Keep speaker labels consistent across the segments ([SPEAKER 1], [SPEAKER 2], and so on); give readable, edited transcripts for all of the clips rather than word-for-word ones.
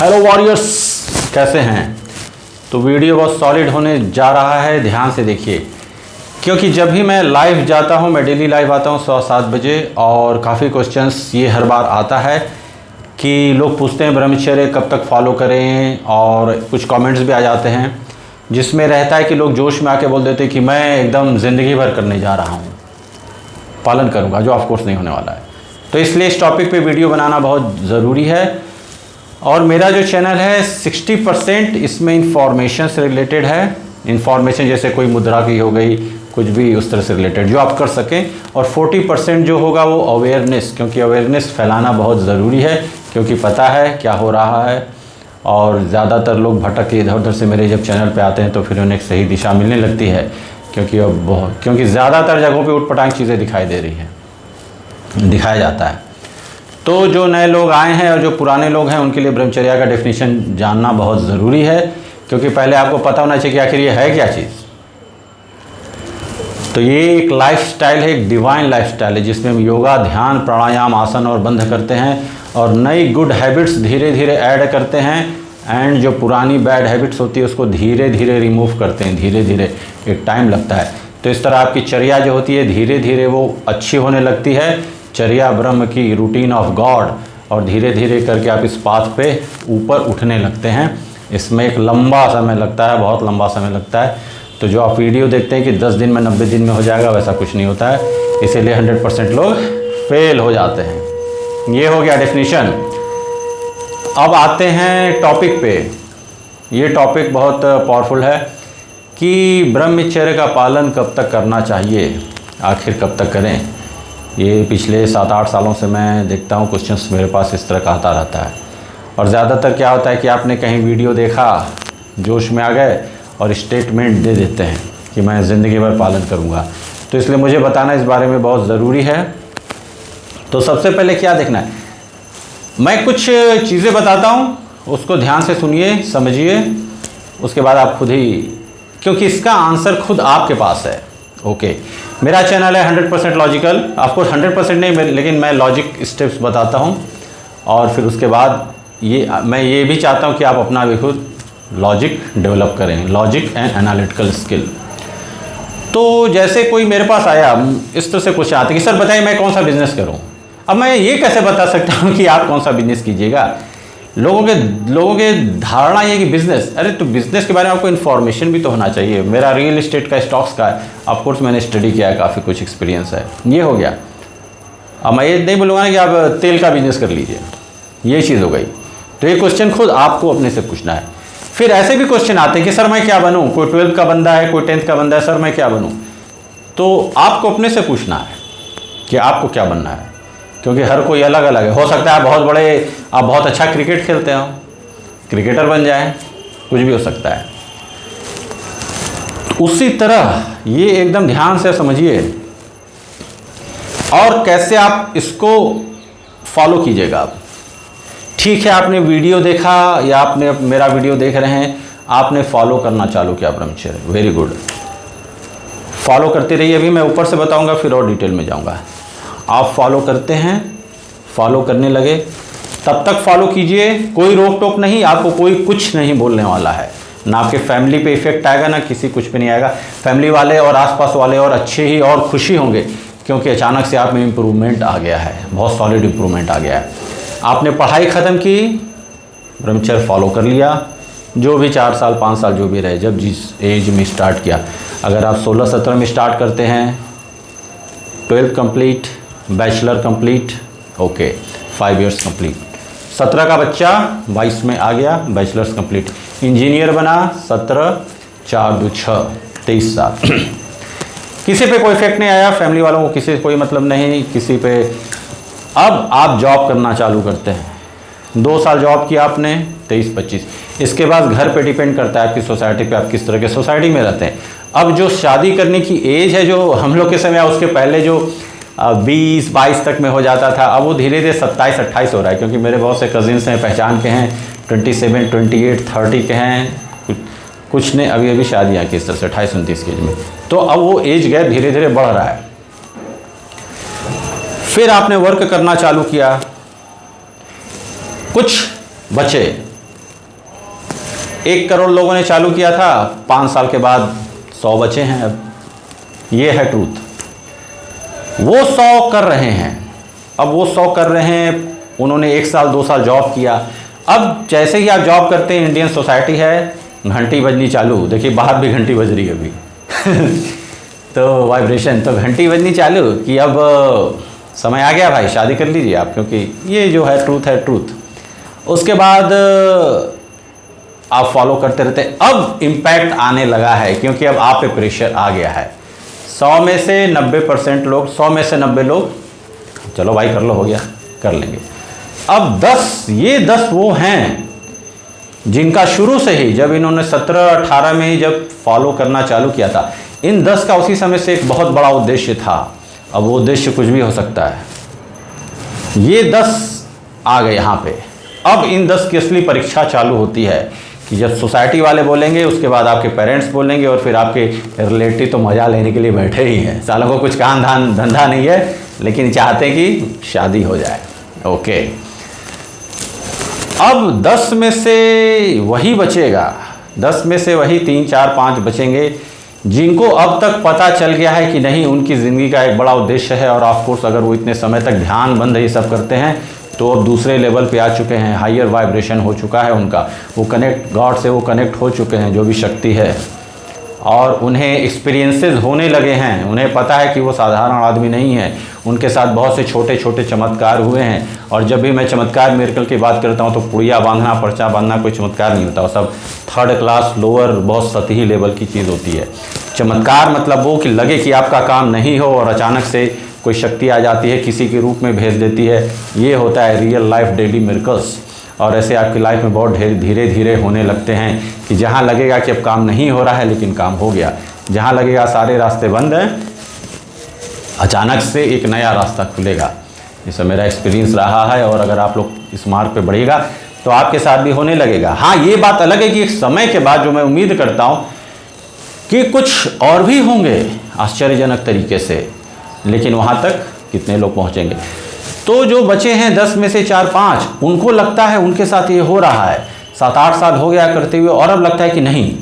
[SPEAKER 1] Hello warriors, कैसे हैं? तो वीडियो बहुत सॉलिड होने जा रहा है, ध्यान से देखिए। क्योंकि जब भी मैं लाइव जाता हूं, मैं डेली लाइव आता हूं 7 बजे, और काफ़ी क्वेश्चंस ये हर बार आता है कि लोग पूछते हैं ब्रह्मचर्य कब तक फॉलो करें, और कुछ कमेंट्स भी आ जाते हैं जिसमें रहता है कि लोग जोश में आके बोल देते हैं कि मैं एकदम ज़िंदगी भर करने जा रहा हूँ, पालन करूँगा, जो ऑफकोर्स नहीं होने वाला है। तो इसलिए इस टॉपिक पे वीडियो बनाना बहुत ज़रूरी है। और मेरा जो चैनल है 60% इसमें इंफॉर्मेशन से रिलेटेड है। इंफॉर्मेशन जैसे कोई मुद्रा की हो गई, कुछ भी उस तरह से रिलेटेड जो आप कर सकें, और 40% जो होगा वो अवेयरनेस, क्योंकि अवेयरनेस फैलाना बहुत ज़रूरी है, क्योंकि पता है क्या हो रहा है। और ज़्यादातर लोग भटक के इधर उधर से मेरे जब चैनल पे आते हैं तो फिर उन्हें एक सही दिशा मिलने लगती है, क्योंकि ज़्यादातर जगहों पे उटपटांग चीज़ें दिखाई दे रही हैं, दिखाया जाता है। तो जो नए लोग आए हैं और जो पुराने लोग हैं उनके लिए ब्रह्मचर्या का डेफिनेशन जानना बहुत ज़रूरी है, क्योंकि पहले आपको पता होना चाहिए कि आखिर ये है क्या चीज़। तो ये एक लाइफस्टाइल है, एक डिवाइन लाइफस्टाइल है, जिसमें हम योगा, ध्यान, प्राणायाम, आसन और बंध करते हैं, और नई गुड हैबिट्स धीरे धीरे ऐड करते हैं, एंड जो पुरानी बैड हैबिट्स होती है उसको धीरे धीरे रिमूव करते हैं। धीरे धीरे एक टाइम लगता है। तो इस तरह आपकी चर्या जो होती है धीरे धीरे वो अच्छी होने लगती है। चर्या ब्रह्म की रूटीन ऑफ गॉड, और धीरे धीरे करके आप इस पाथ पे ऊपर उठने लगते हैं। इसमें एक लंबा समय लगता है, बहुत लंबा समय लगता है। तो जो आप वीडियो देखते हैं कि 10 दिन में 90 दिन में हो जाएगा, वैसा कुछ नहीं होता है। इसीलिए 100% लोग फेल हो जाते हैं। ये हो गया डेफिनेशन। अब आते हैं टॉपिक पे। ये टॉपिक बहुत पावरफुल है कि ब्रह्मचर्य का पालन कब तक करना चाहिए, आखिर कब तक करें। ये पिछले 7-8 सालों से मैं देखता हूँ क्वेश्चंस मेरे पास इस तरह का आता रहता है। और ज़्यादातर क्या होता है कि आपने कहीं वीडियो देखा, जोश में आ गए और स्टेटमेंट दे देते हैं कि मैं ज़िंदगी भर पालन करूँगा। तो इसलिए मुझे बताना इस बारे में बहुत ज़रूरी है। तो सबसे पहले क्या देखना है, मैं कुछ चीज़ें बताता हूँ, उसको ध्यान से सुनिए, समझिए, उसके बाद आप खुद ही, क्योंकि इसका आंसर खुद आपके पास है। ओके, मेरा चैनल है 100% लॉजिकल। आपको 100% नहीं, लेकिन मैं लॉजिक स्टेप्स बताता हूँ, और फिर उसके बाद मैं ये भी चाहता हूँ कि आप अपना भी खुद लॉजिक डेवलप करें, लॉजिक एंड एनालिटिकल स्किल। तो जैसे कोई मेरे पास आया, इस तरह से क्वेश्चन आते कि सर बताइए मैं कौन सा बिज़नेस करूँ। अब मैं ये कैसे बता सकता हूँ कि आप कौन सा बिज़नेस कीजिएगा। लोगों के धारणा ये कि बिज़नेस, अरे तो बिज़नेस के बारे में आपको इन्फॉर्मेशन भी तो होना चाहिए। मेरा रियल इस्टेट का, स्टॉक्स का है, ऑफकोर्स मैंने स्टडी किया है, काफ़ी कुछ एक्सपीरियंस है। ये हो गया। अब मैं ये नहीं बोलूँगा ना कि आप तेल का बिज़नेस कर लीजिए, ये चीज़ हो गई। तो ये क्वेश्चन खुद आपको अपने से पूछना है। फिर ऐसे भी क्वेश्चन आते हैं कि सर मैं क्या बनूँ, कोई 12th का बंदा है, कोई 10th का बंदा है, सर मैं क्या बनूँ। तो आपको अपने से पूछना है कि आपको क्या बनना है, क्योंकि हर कोई अलग अलग है। हो सकता है आप बहुत अच्छा क्रिकेट खेलते हो, क्रिकेटर बन जाएं, कुछ भी हो सकता है। उसी तरह ये एकदम ध्यान से समझिए, और कैसे आप इसको फॉलो कीजिएगा। आप ठीक है, आपने वीडियो देखा या आपने मेरा वीडियो देख रहे हैं, आपने फॉलो करना चालू किया ब्रह्मचर्य, वेरी गुड, फॉलो करते रहिए। अभी मैं ऊपर से बताऊंगा, फिर और डिटेल में जाऊंगा। आप फॉलो करते हैं, फॉलो करने लगे, तब तक फॉलो कीजिए, कोई रोक टोक नहीं, आपको कोई कुछ नहीं बोलने वाला है। ना आपके फैमिली पे इफेक्ट आएगा, ना किसी कुछ पे नहीं आएगा। फैमिली वाले और आसपास वाले और अच्छे ही और खुशी होंगे, क्योंकि अचानक से आप में इम्प्रूवमेंट आ गया है, बहुत सॉलिड इम्प्रूवमेंट आ गया है। आपने पढ़ाई ख़त्म की, ब्रह्मचर्य फॉलो कर लिया, जो भी 4 साल 5 साल जो भी रहे, जब जिस एज में स्टार्ट किया। अगर आप 16-17 में स्टार्ट करते हैं, 12th complete, bachelor complete, okay, 5 years complete. 17 का बच्चा 22 में आ गया, बैचलर्स कंप्लीट, इंजीनियर बना, 17, 4 2 6, 23 साल। किसी पे कोई इफेक्ट नहीं आया, फैमिली वालों को किसी से कोई मतलब नहीं किसी पे। अब आप जॉब करना चालू करते हैं, 2 साल जॉब किया आपने, 23-25। इसके बाद घर पे डिपेंड करता है आपकी सोसाइटी पे, आप किस तरह के सोसाइटी में रहते हैं। अब जो शादी करने की एज है, जो हम लोग के समय, उसके पहले जो 20-22 तक में हो जाता था, अब वो धीरे धीरे 27-28 हो रहा है। क्योंकि मेरे बहुत से कजिन्स हैं, पहचान के हैं, 27, 28, 30 के हैं, कुछ ने अभी शादियाँ की इस तरह से 28-29 की एज में। तो अब वो एज गैप धीरे धीरे बढ़ रहा है। फिर आपने वर्क करना चालू किया, कुछ बचे, 1 करोड़ लोगों ने चालू किया था, 5 साल के बाद 100 बचे हैं। अब ये है ट्रूथ। वो 100 कर रहे हैं, अब वो 100 कर रहे हैं, उन्होंने 1 साल 2 साल जॉब किया। अब जैसे ही आप जॉब करते हैं, इंडियन सोसाइटी है, घंटी बजनी चालू, देखिए बाहर भी घंटी बज रही है अभी तो वाइब्रेशन, तो घंटी बजनी चालू कि अब समय आ गया भाई, शादी कर लीजिए आप, क्योंकि ये जो है ट्रूथ। उसके बाद आप फॉलो करते रहते। अब इम्पैक्ट आने लगा है, क्योंकि अब आप पे प्रेशर आ गया है। 100 में से 90% लोग, 100 में से 90 लोग, चलो भाई कर लो, हो गया, कर लेंगे। अब 10 वो हैं जिनका शुरू से ही, जब इन्होंने 17-18 में ही जब फॉलो करना चालू किया था, इन 10 का उसी समय से एक बहुत बड़ा उद्देश्य था। अब वो उद्देश्य कुछ भी हो सकता है। ये 10 आ गए यहाँ पे। अब इन 10 की असली परीक्षा चालू होती है कि जब सोसाइटी वाले बोलेंगे, उसके बाद आपके पेरेंट्स बोलेंगे, और फिर आपके रिलेटिव तो मज़ा लेने के लिए बैठे ही हैं। सालों को कुछ काम धंधा नहीं है, लेकिन चाहते हैं कि शादी हो जाए। ओके, अब 10 में से वही बचेगा, 10 में से वही 3, 4, 5 बचेंगे जिनको अब तक पता चल गया है कि नहीं, उनकी ज़िंदगी का एक बड़ा उद्देश्य है। और ऑफ कोर्स अगर वो इतने समय तक ध्यान बंद ये सब करते हैं, तो अब दूसरे लेवल पे आ चुके हैं, हायर वाइब्रेशन हो चुका है उनका, वो कनेक्ट, गॉड से वो कनेक्ट हो चुके हैं, जो भी शक्ति है, और उन्हें एक्सपीरियंसेस होने लगे हैं। उन्हें पता है कि वो साधारण आदमी नहीं है, उनके साथ बहुत से छोटे छोटे चमत्कार हुए हैं। और जब भी मैं चमत्कार, मिरेकल की बात करता हूँ, तो पुड़िया बांधना, पर्चा बांधना कोई चमत्कार नहीं होता, वो सब 3rd क्लास, लोअर, बहुत सतही लेवल की चीज़ होती है। चमत्कार मतलब वो कि लगे कि आपका काम नहीं हो और अचानक से कोई शक्ति आ जाती है, किसी के रूप में भेज देती है, ये होता है रियल लाइफ डेली मिरेकल्स। और ऐसे आपकी लाइफ में बहुत धीरे धीरे होने लगते हैं कि जहाँ लगेगा कि अब काम नहीं हो रहा है, लेकिन काम हो गया। जहाँ लगेगा सारे रास्ते बंद हैं, अचानक से एक नया रास्ता खुलेगा। जैसा मेरा एक्सपीरियंस रहा है, और अगर आप लोग इस मार्ग पे बढ़िएगा तो आपके साथ भी होने लगेगा। हाँ, ये बात अलग है कि एक समय के बाद, जो मैं उम्मीद करता हूँ कि कुछ और भी होंगे आश्चर्यजनक तरीके से, लेकिन वहाँ तक कितने लोग पहुँचेंगे। तो जो बचे हैं 10 में से 4-5, उनको लगता है उनके साथ ये हो रहा है, 7-8 साल हो गया करते हुए, और अब लगता है कि नहीं,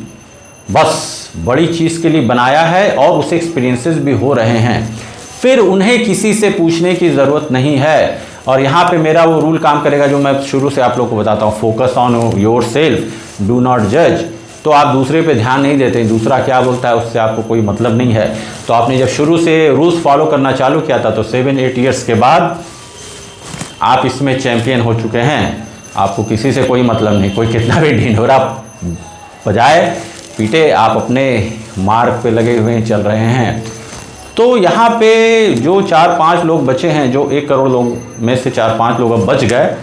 [SPEAKER 1] बस बड़ी चीज़ के लिए बनाया है, और उसे एक्सपीरियंसेस भी हो रहे हैं। फिर उन्हें किसी से पूछने की ज़रूरत नहीं है। और यहाँ पे मेरा वो रूल काम करेगा जो मैं शुरू से आप लोग को बताता हूँ, focus on your self, do not जज। तो आप दूसरे पे ध्यान नहीं देते, दूसरा क्या बोलता है उससे आपको कोई मतलब नहीं है। तो आपने जब शुरू से रूल्स फॉलो करना चालू किया था, तो 7-8 ईयर्स के बाद आप इसमें चैंपियन हो चुके हैं। आपको किसी से कोई मतलब नहीं, कोई कितना भी ढिंढोरा बजाए पीटे, आप अपने मार्ग पे लगे हुए चल रहे हैं। तो यहाँ पे जो 4-5 लोग बचे हैं, जो 1 करोड़ लोग में से 4-5 लोग अब बच गए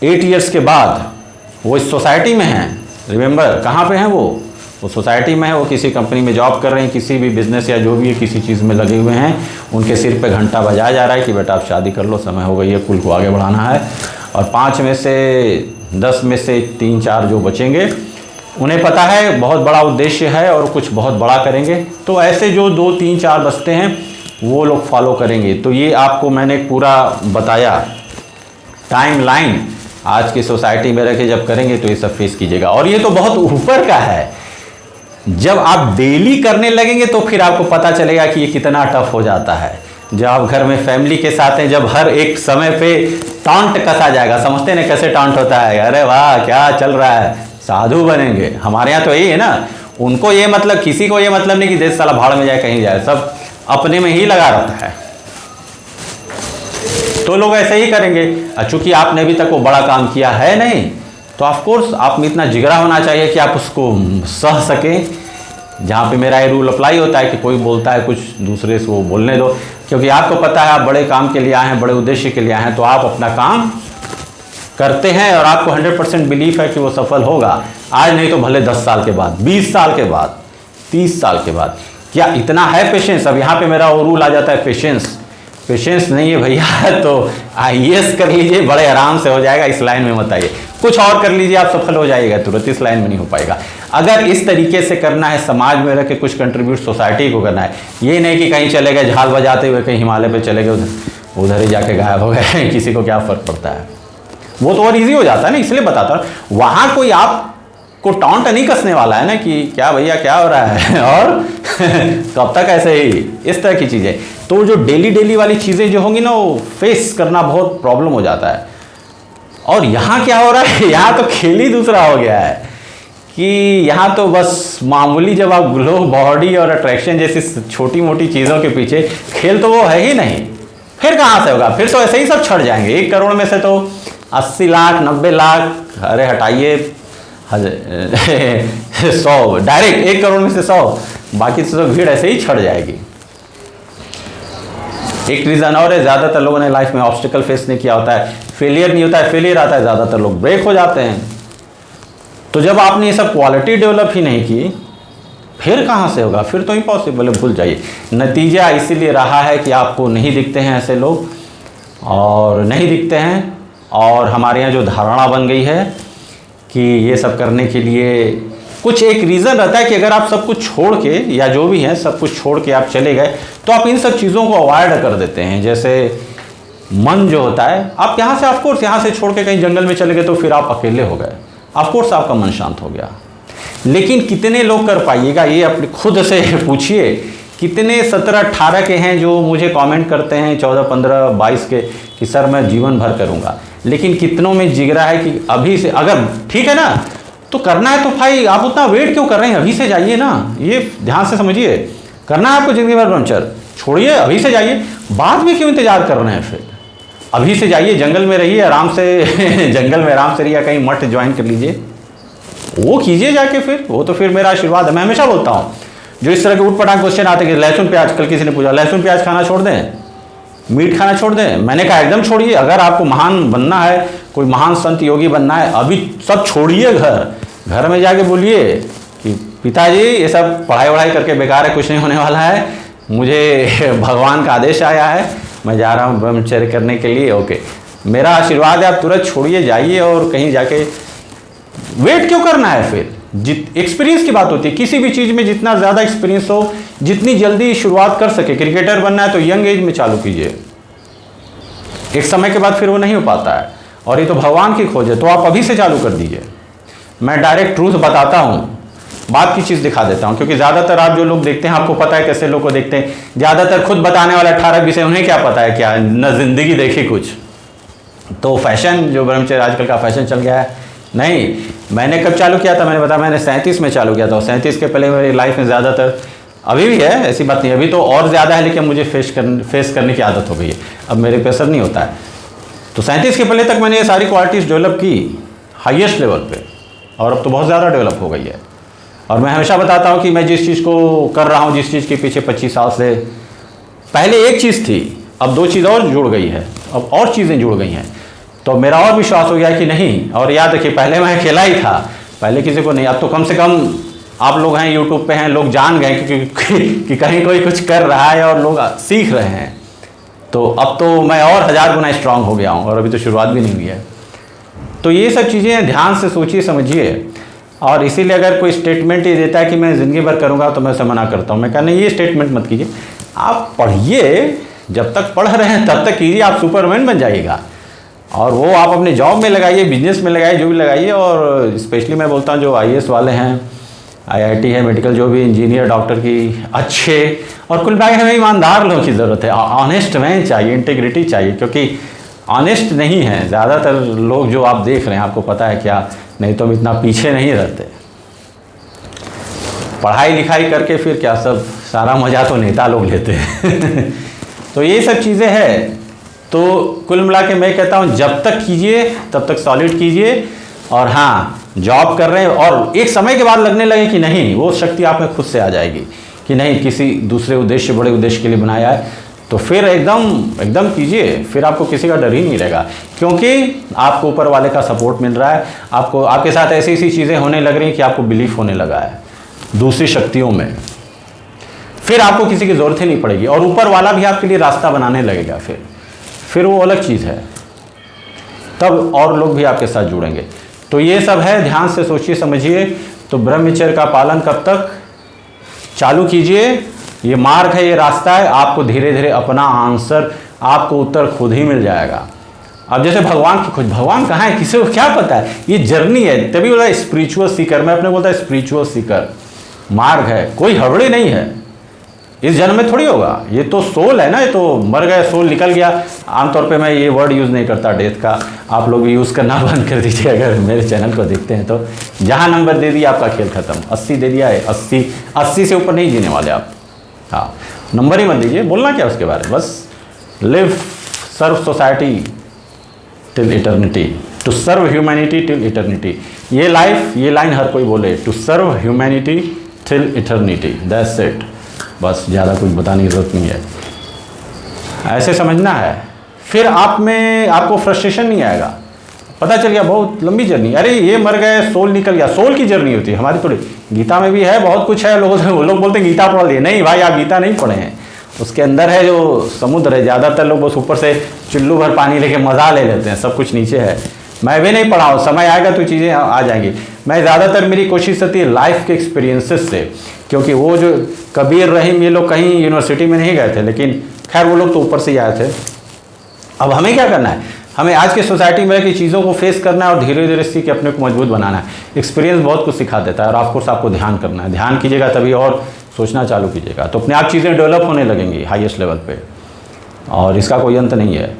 [SPEAKER 1] 8 ईयर्स के बाद, वो इस सोसाइटी में हैं। रिमेंबर, कहाँ पे हैं वो सोसाइटी में है, वो किसी कंपनी में जॉब कर रहे हैं, किसी भी बिजनेस या जो भी है, किसी चीज़ में लगे हुए हैं। उनके सिर पे घंटा बजाया जा रहा है कि बेटा आप शादी कर लो, समय हो गई है, कुल को आगे बढ़ाना है। और 5 में से 10 में से 3-4 जो बचेंगे, उन्हें पता है बहुत बड़ा उद्देश्य है और कुछ बहुत बड़ा करेंगे। तो ऐसे जो 2-3-4 बचते हैं, वो लोग फॉलो करेंगे। तो ये आपको मैंने पूरा बताया टाइमलाइन, आज की सोसाइटी में रह के जब करेंगे तो ये सब फेस कीजिएगा। और ये तो बहुत ऊपर का है, जब आप डेली करने लगेंगे तो फिर आपको पता चलेगा कि ये कितना टफ हो जाता है। जब आप घर में फैमिली के साथ हैं, जब हर एक समय पे टांट कसा जाएगा, समझते हैं कैसे टांट होता है, अरे वाह क्या चल रहा है, साधु बनेंगे। हमारे यहाँ तो यही है ना, उनको ये मतलब, किसी को ये मतलब नहीं कि देश साला भाड़ में जाए कहीं जाए, सब अपने में ही लगा रहता है। तो लोग ऐसे ही करेंगे। चूंकि आपने अभी तक वो बड़ा काम किया है नहीं, तो ऑफ कोर्स आप में इतना जिगरा होना चाहिए कि आप उसको सह सकें। जहाँ पे मेरा ये रूल अप्लाई होता है कि कोई बोलता है कुछ, दूसरे से वो बोलने दो, क्योंकि आपको पता है आप बड़े काम के लिए आए हैं, बड़े उद्देश्य के लिए आए हैं, तो आप अपना काम करते हैं और आपको 100% बिलीफ है कि वो सफल होगा। आज नहीं तो भले 10 साल के बाद, 20 साल के बाद, 30 साल के बाद। क्या इतना है पेशेंस? अब यहाँ पे मेरा वो रूल आ जाता है, पेशेंस नहीं है भैया तो IAS कर लीजिए, बड़े आराम से हो जाएगा, इस लाइन में मत आइए। कुछ और कर लीजिए, आप सफल हो जाइएगा तुरंत, इस लाइन में नहीं हो पाएगा। अगर इस तरीके से करना है, समाज में रह के कुछ कंट्रीब्यूट सोसाइटी को करना है, ये नहीं कि कहीं चले गए झाल बजाते हुए, कहीं हिमालय पे चले गए, उधर ही जाके गायब हो गए, किसी को क्या फर्क पड़ता है। वो तो और ईजी हो जाता है ना, इसलिए बताता हूँ। वहाँ कोई आप को टॉन्ट नहीं कसने वाला है ना कि क्या भैया क्या हो रहा है और कब तक ऐसे ही, इस तरह की चीज़ें। तो जो डेली वाली चीज़ें जो होंगी ना वो फेस करना बहुत प्रॉब्लम हो जाता है। और यहाँ क्या हो रहा है, यहाँ तो खेल ही दूसरा हो गया है कि यहाँ तो बस मामूली, जब आप ग्लो बॉडी और अट्रैक्शन जैसी छोटी मोटी चीज़ों के पीछे, खेल तो वो है ही नहीं। फिर कहाँ से होगा, फिर तो ऐसे ही सब छड़ जाएंगे। 1 करोड़ में से तो 80 लाख 90 लाख, अरे हटाइए 100, डायरेक्ट 1 करोड़ में से 100, बाकी तो भीड़ ऐसे ही छड़ जाएगी। एक रीज़न और है, ज़्यादातर लोगों ने लाइफ में ऑब्स्टिकल फेस नहीं किया होता है, फेलियर नहीं होता है, फेलियर आता है ज़्यादातर लोग ब्रेक हो जाते हैं। तो जब आपने ये सब क्वालिटी डेवलप ही नहीं की, फिर कहाँ से होगा, फिर तो इम्पॉसिबल है, भूल जाइए। नतीजा इसीलिए रहा है कि आपको नहीं दिखते हैं ऐसे लोग, और नहीं दिखते हैं। और हमारे यहाँ जो धारणा बन गई है कि ये सब करने के लिए कुछ एक रीज़न रहता है कि अगर आप सब कुछ छोड़ के, या जो भी है सब कुछ छोड़ के आप चले गए, तो आप इन सब चीज़ों को अवॉइड कर देते हैं। जैसे मन जो होता है, आप यहाँ से ऑफकोर्स यहाँ से छोड़ के कहीं जंगल में चले गए तो फिर आप अकेले हो गए, ऑफकोर्स आपका मन शांत हो गया। लेकिन कितने लोग कर पाइएगा, ये अपने खुद से पूछिए। कितने 17-18 के हैं जो मुझे कमेंट करते हैं, 14, 15, 22 के, कि सर मैं जीवन भर करूँगा। लेकिन कितनों में जिगरा है कि अभी से, अगर ठीक है ना तो करना है तो भाई आप उतना वेट क्यों कर रहे हैं, अभी से जाइए ना। ये ध्यान से समझिए, करना है आपको ज़िंदगी भर ब्रह्मचर्य, छोड़िए अभी से जाइए। बाद में क्यों इंतजार कर रहे हैं, फिर अभी से जाइए, जंगल में रहिए आराम से जंगल में आराम से रहिए, कहीं मठ ज्वाइन कर लीजिए, वो कीजिए जाके। फिर वो तो फिर मेरा आशीर्वाद है। मैं हमेशा बोलता हूँ, जो इस तरह के उठपटांग क्वेश्चन आते हैं कि लहसुन प्याज, कल किसी ने पूछा लहसुन प्याज खाना छोड़ दें, मीट खाना छोड़ दें, मैंने कहा एकदम छोड़िए। अगर आपको महान बनना है, कोई महान संत योगी बनना है, अभी सब छोड़िए। घर में जाके बोलिए कि पिताजी ये सब पढ़ाई वढ़ाई करके बेकार है, कुछ नहीं होने वाला है, मुझे भगवान का आदेश आया है, मैं जा रहा हूँ ब्रह्मचर्य करने के लिए, ओके, मेरा आशीर्वाद है, आप तुरंत छोड़िए जाइए। और कहीं जाके वेट क्यों करना है फिर, एक्सपीरियंस की बात होती है। किसी भी चीज़ में जितना ज़्यादा एक्सपीरियंस हो, जितनी जल्दी शुरुआत कर सके। क्रिकेटर बनना है तो यंग एज में चालू कीजिए, एक समय के बाद फिर वो नहीं हो पाता है, और ये तो भगवान की खोज है, तो आप अभी से चालू कर दीजिए। मैं डायरेक्ट ट्रूथ बताता हूँ, बात की चीज़ दिखा देता हूँ, क्योंकि ज़्यादातर आप जो लोग देखते हैं, आपको पता है कैसे लोग को देखते हैं। ज़्यादातर खुद बताने वाले 18-20 उन्हें क्या पता है, क्या न ज़िंदगी देखी कुछ। तो फैशन, जो ब्रह्मचर्य आजकल का फैशन चल गया है, नहीं, मैंने कब चालू किया था, मैंने बताया मैंने 37 में चालू किया था। 37 के पहले मेरी लाइफ में ज़्यादातर, अभी भी है ऐसी बात नहीं, अभी तो और ज़्यादा है, लेकिन मुझे फेस करने की आदत हो गई है, अब मेरे प्रेशर नहीं होता है। तो 37 के पहले तक मैंने ये सारी क्वालिटीज़ डेवलप की हाईएस्ट लेवल पे, और अब तो बहुत ज़्यादा डेवलप हो गई है। और मैं हमेशा बताता हूँ कि मैं जिस चीज़ को कर रहा हूँ, जिस चीज़ के पीछे 25 साल से, पहले एक चीज़ थी, अब 2 चीज़ और जुड़ गई है, अब और चीज़ें जुड़ गई हैं, तो मेरा और विश्वास हो गया कि नहीं। और याद रखिए, पहले मैं अकेला ही था, पहले किसी को नहीं, अब तो कम से कम आप लोग हैं, यूट्यूब पे हैं, लोग जान गए कि कहीं कोई कुछ कर रहा है और लोग सीख रहे हैं। तो अब तो मैं और 1000 गुना स्ट्रांग हो गया हूँ, और अभी तो शुरुआत भी नहीं हुई है। तो ये सब चीज़ें ध्यान से सोचिए समझिए। और इसीलिए अगर कोई स्टेटमेंट ये देता है कि मैं ज़िंदगी भर करूँगा, तो मैं उसे मना करता हूँ। मैं कहना ये स्टेटमेंट मत कीजिए, आप पढ़िए, जब तक पढ़ रहे हैं तब तक कीजिए, आप सुपरमैन बन जाइएगा। और वो आप अपने जॉब में लगाइए, बिजनेस में लगाइए, जो भी लगाइए। और स्पेशली मैं बोलता हूँ जो IAS वाले हैं, IIT है, मेडिकल, जो भी इंजीनियर, डॉक्टर की, अच्छे और कुल मिला के हमें ईमानदार लोगों की ज़रूरत है। ऑनेस्ट मैन चाहिए, इंटीग्रिटी चाहिए, क्योंकि ऑनेस्ट नहीं है ज़्यादातर लोग जो आप देख रहे हैं, आपको पता है क्या, नहीं तो हम इतना पीछे नहीं रहते। पढ़ाई लिखाई करके फिर क्या, सब सारा मज़ा तो नेता लोग लेते हैं तो ये सब चीज़ें हैं। तो कुल मिला के मैं कहता हूँ, जब तक कीजिए तब तक सॉलिड कीजिए। और हाँ, जॉब कर रहे हैं और एक समय के बाद लगने लगे कि नहीं, वो शक्ति आप में खुद से आ जाएगी कि नहीं, किसी दूसरे उद्देश्य, बड़े उद्देश्य के लिए बनाया है, तो फिर एकदम कीजिए। फिर आपको किसी का डर ही नहीं रहेगा, क्योंकि आपको ऊपर वाले का सपोर्ट मिल रहा है। आपको आपके साथ ऐसी ऐसी चीज़ें होने लग रही हैं कि आपको बिलीफ होने लगा है दूसरी शक्तियों में। फिर आपको किसी की ज़रूरत ही नहीं पड़ेगी, और ऊपर वाला भी आपके लिए रास्ता बनाने लगेगा। फिर वो अलग चीज़ है, तब और लोग भी आपके साथ जुड़ेंगे। तो ये सब है, ध्यान से सोचिए समझिए। तो ब्रह्मचर्य का पालन कब तक, चालू कीजिए। ये मार्ग है, ये रास्ता है, आपको धीरे धीरे अपना आंसर, आपको उत्तर खुद ही मिल जाएगा। अब जैसे भगवान की खोज, भगवान कहाँ है किसी को क्या पता है, ये जर्नी है, तभी बोला स्पिरिचुअल सीकर, मैं अपने बोलता स्पिरिचुअल सीकर, मार्ग है, कोई हड़बड़ी नहीं है, इस जन्म में थोड़ी होगा, ये तो सोल है ना, ये तो मर गया, सोल निकल गया। आमतौर पे मैं ये वर्ड यूज़ नहीं करता डेथ का, आप लोग यूज़ करना बंद कर दीजिए अगर मेरे चैनल को देखते हैं तो। जहाँ नंबर दे दिया आपका खेल खत्म, 80 दे दिया है, 80 से ऊपर नहीं जीने वाले आप। हाँ, नंबर ही मत दीजिए, बोलना क्या उसके बारे में, बस live serve society till eternity, to serve humanity till eternity. ये लाइफ, ये लाइन हर कोई बोले, to serve humanity till eternity, that's it. बस ज़्यादा कुछ बताने की ज़रूरत नहीं है, ऐसे समझना है। फिर आप में आपको फ्रस्ट्रेशन नहीं आएगा, पता चल गया बहुत लंबी जर्नी, अरे ये मर गए, सोल निकल गया, सोल की जर्नी होती है हमारी थोड़ी। गीता में भी है, बहुत कुछ है, लोग बोलते हैं गीता पढ़ लिए, नहीं भाई आप गीता नहीं पढ़े हैं, उसके अंदर है जो समुद्र है, ज़्यादातर लोग बस ऊपर से चुल्लू भर पानी लेके मज़ा ले लेते हैं, सब कुछ नीचे है। मैं भी नहीं पढ़ा हूँ, समय आएगा तो चीज़ें आ जाएंगी। मैं ज़्यादातर मेरी कोशिश रहती है लाइफ के एक्सपीरियंसेस से, क्योंकि वो जो कबीर रहीम ये लोग कहीं यूनिवर्सिटी में नहीं गए थे, लेकिन खैर वो लोग तो ऊपर से ही आए थे। अब हमें क्या करना है, हमें आज की सोसाइटी में की चीज़ों को फेस करना है और धीरे धीरे सीख के अपने को मजबूत बनाना है। एक्सपीरियंस बहुत कुछ सिखा देता है, और ऑफकोर्स आपको ध्यान करना है, ध्यान कीजिएगा तभी और सोचना चालू कीजिएगा तो अपने आप चीज़ें डेवलप होने लगेंगी हाईएस्ट लेवल पे, और इसका कोई अंत नहीं है।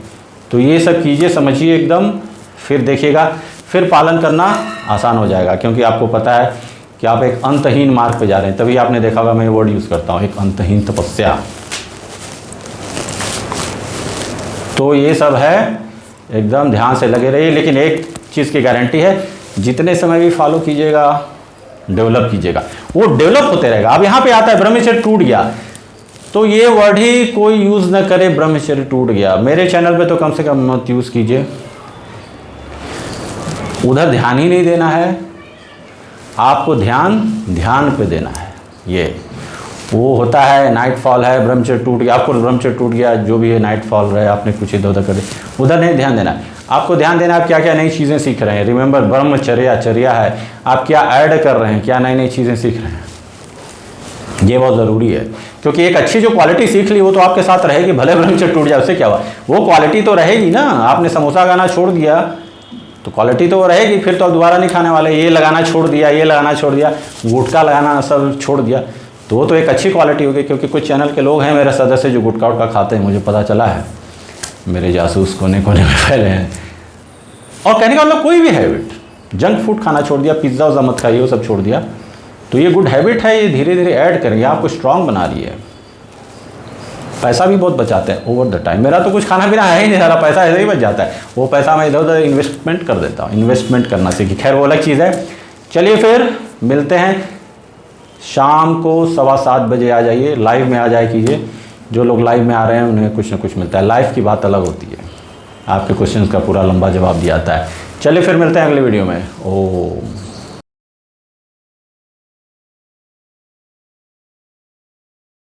[SPEAKER 1] तो ये सब कीजिए, समझिए एकदम, फिर देखिएगा, फिर पालन करना आसान हो जाएगा, क्योंकि आपको पता है कि आप एक अंतहीन मार्ग पे जा रहे हैं। तभी आपने देखा होगा मैं वर्ड यूज़ करता हूँ, एक अंतहीन तपस्या। तो ये सब है, एकदम ध्यान से लगे रहिए। लेकिन एक चीज़ की गारंटी है, जितने समय भी फॉलो कीजिएगा, डेवलप कीजिएगा, वो डेवलप होते रहेगा। अब यहाँ पे आता है ब्रह्मचर्य टूट गया, तो ये वर्ड ही कोई यूज़ न करे, ब्रह्मचर्य टूट गया। मेरे चैनल पे तो कम से कम मत यूज़ कीजिए, उधर ध्यान ही नहीं देना है, आपको ध्यान पे देना है। ये वो होता है नाइट फॉल है, ब्रह्मचर्य टूट गया, आपको ब्रह्मचर्य टूट गया, जो भी है नाइट फॉल रहे, आपने कुछ इधर उधर कर दिया, उधर नहीं ध्यान देना है। आपको ध्यान देना आप क्या क्या नई चीज़ें सीख रहे हैं। रिमेंबर, ब्रह्मचर्या है, आप क्या ऐड कर रहे हैं, क्या नई नई चीज़ें सीख रहे हैं, ये बहुत ज़रूरी है। क्योंकि एक अच्छी जो क्वालिटी सीख ली वो तो आपके साथ रहेगी, भले ब्रह्मचर्य टूट जाए उससे क्या हुआ, वो क्वालिटी तो रहेगी ना। आपने समोसा खाना छोड़ दिया तो क्वालिटी तो रहेगी, फिर तो आप दोबारा नहीं खाने वाले। ये लगाना छोड़ दिया, ये लगाना छोड़ दिया, गुटखा लगाना सब छोड़ दिया, तो वो तो एक अच्छी क्वालिटी होगी। क्योंकि कुछ चैनल के लोग हैं मेरे सदस्य जो गुटखा उटखा खाते हैं, मुझे पता चला है, मेरे जासूस कोने कोने में फैले हैं। और कहने का मतलब कोई भी हैबिट, जंक फूड खाना छोड़ दिया, पिज़्ज़ा उज़्ज़ा मत खाइए, वो सब छोड़ दिया, तो ये गुड हैबिट है, ये धीरे धीरे ऐड करेंगे, आपको स्ट्रांग बना रही है। पैसा भी बहुत बचाते हैं ओवर द टाइम। मेरा तो कुछ खाना पीना है ही नहीं, सारा पैसा ऐसे ही बच जाता है, वो पैसा मैं इधर उधर इन्वेस्टमेंट कर देता हूँ। इन्वेस्टमेंट करना सीखिए, खैर वो अलग चीज़ है। चलिए फिर मिलते हैं शाम को 7:15 बजे आ जाइए, लाइव में आ जाए कीजिए। जो लोग लाइव में आ रहे हैं उन्हें कुछ ना कुछ मिलता है, लाइव की बात अलग होती है, आपके क्वेश्चंस का पूरा लंबा जवाब दिया जाता है। चलिए फिर मिलते हैं अगले वीडियो में। ओम।